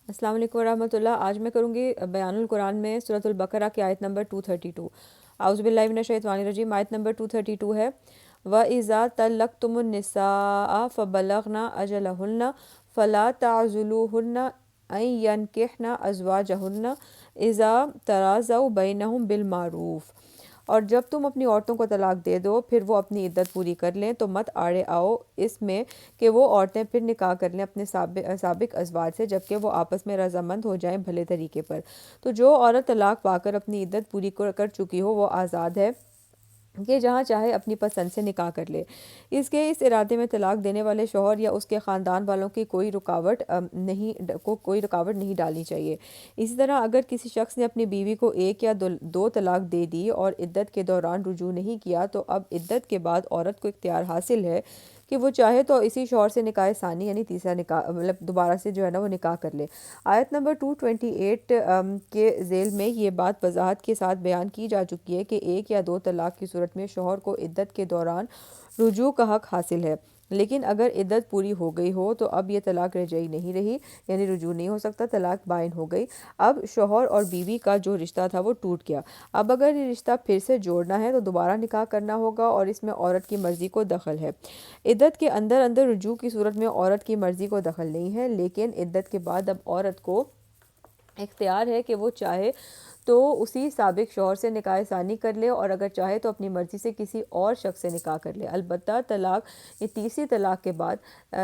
अस्सलाम वालेकुम वरहमतुल्लाह। आज मैं करूँगी बयानुल कुरान में सूरतुल बकरा की आयत नंबर 232। आउज़ु बिल्लाहि मिनश शैतानिर रजीम। आयत नंबर 232 है, व इज़ा तल्लक़्तुमुन निसा फ़बलग़ना अजलहुन्ना फ़ला ताज़ुलूहुन्ना अन यनकिहना अज़वाजहुन्ना इज़ा तराज़व बैनहुम बिल मारूफ़। और जब तुम अपनी औरतों को तलाक दे दो फिर वो अपनी इद्दत पूरी कर लें तो मत आड़े आओ इसमें कि वो औरतें फिर निकाह कर लें अपने साबिक अज़वाज से, जबकि वो आपस में रजामंद हो जाएं भले तरीके पर। तो जो औरत तलाक पाकर अपनी इद्दत पूरी कर चुकी हो वो आज़ाद है कि जहाँ चाहे अपनी पसंद से निकाह कर ले। इसके इस इरादे में तलाक देने वाले शौहर या उसके ख़ानदान वालों की कोई रुकावट नहीं डालनी चाहिए। इसी तरह अगर किसी शख्स ने अपनी बीवी को एक या दो तलाक दे दी और इद्दत के दौरान रुजू नहीं किया तो अब इद्दत के बाद औरत को इख्तियार हासिल है कि वो चाहे तो इसी शौहर से निकाह सानी यानी तीसरा निकाह मतलब दोबारा से जो है ना वो निकाह कर ले। आयत नंबर 228 के ज़ेल में ये बात वजाहत के साथ बयान की जा चुकी है कि एक या दो तलाक की सूरत में शौहर को इद्दत के दौरान रुजू का हक हासिल है, लेकिन अगर इद्दत पूरी हो गई हो तो अब ये तलाक रजई नहीं रही, यानी रुजू नहीं हो सकता, तलाक बाइन हो गई। अब शौहर और बीवी का जो रिश्ता था वो टूट गया। अब अगर ये रिश्ता फिर से जोड़ना है तो दोबारा निकाह करना होगा और इसमें औरत की मर्ज़ी को दखल है। इद्दत के अंदर अंदर रुजू की सूरत में औरत की मर्ज़ी को दखल नहीं है, लेकिन इद्दत के बाद अब औरत को इख्तियार है कि वो चाहे तो उसी साबिक शौहर से निकाह सानी कर ले और अगर चाहे तो अपनी मर्ज़ी से किसी और शख्स से निकाह कर ले। अलबत्ता तलाक ये तीसरी तलाक के बाद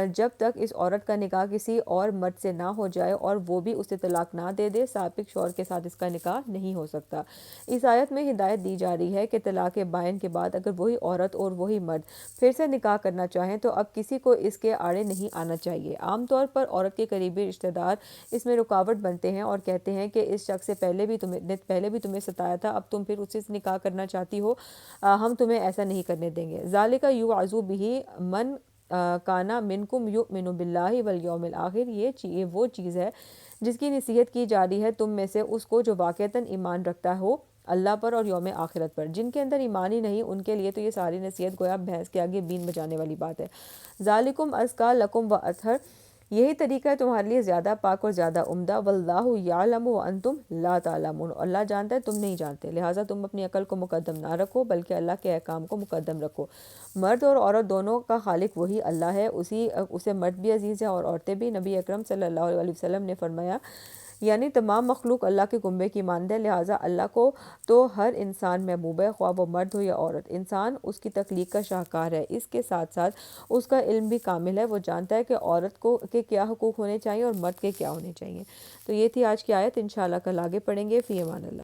जब तक इस औरत का निकाह किसी और मर्द से ना हो जाए और वो भी उसे तलाक ना दे दे, साबिक शौहर के साथ इसका निकाह नहीं हो सकता। इस आयत में हिदायत दी जा रही है कि तलाक बाइन के बाद अगर वही औरत और वही मर्द फिर से निकाह करना चाहें तो अब किसी को इसके आड़े नहीं आना चाहिए। आमतौर पर औरत के करीबी रिश्तेदार इसमें रुकावट बनते हैं और कहते हैं कि इस शख्स से पहले भी तुम्हें सताया था, अब तुम फिर उससे निकाह करना चाहती हो, हम तुम्हें ऐसा नहीं करने देंगे। ज़ालिका युअज़ु बिही मन काना मिनकुम युमिनु बिल्लाहि वल यौमिल आखिर। ये वो चीज़ है जिसकी नसीहत की जा रही है तुम में से उसको जो वाक़तन ईमान रखता हो अल्लाह पर और यौम आखिरत पर। जिनके अंदर ईमान ही नहीं उनके लिए तो ये सारी नसीहत गोया भैंस के आगे बीन बजाने वाली बात है। ज़ालिकुम अज़का लकुम व अतहर, यही तरीका है तुम्हारे लिए ज़्यादा पाक और ज़्यादा उम्दा। वल्लाहु यालमु व अंतुम ला तालमून, अल्लाह जानता है तुम नहीं जानते, लिहाजा तुम अपनी अकल को मुकद्दम ना रखो बल्कि अल्लाह के अहकाम को मुकद्दम रखो। मर्द और औरत दोनों का खालिक वही अल्लाह है, उसे मर्द भी अजीज़ है और औरतें भी। नबी अकरम सल्लल्लाहु अलैहि वसल्लम ने फरमाया यानी तमाम मखलूक अल्लाह के कुंबे की मानद है, लिहाजा अल्लाह को तो हर इंसान महबूब है, ख्वाह वो मर्द हो या औरत। इंसान उसकी तख्लीक का शाहकार है, इसके साथ साथ उसका इल्म भी कामिल है, वो जानता है कि औरत को के क्या हुकूक होने चाहिए और मर्द के क्या होने चाहिए। तो ये थी आज की आयत, इंशाअल्लाह कल आगे पढ़ेंगे। फ़ी अमान अल्लाह।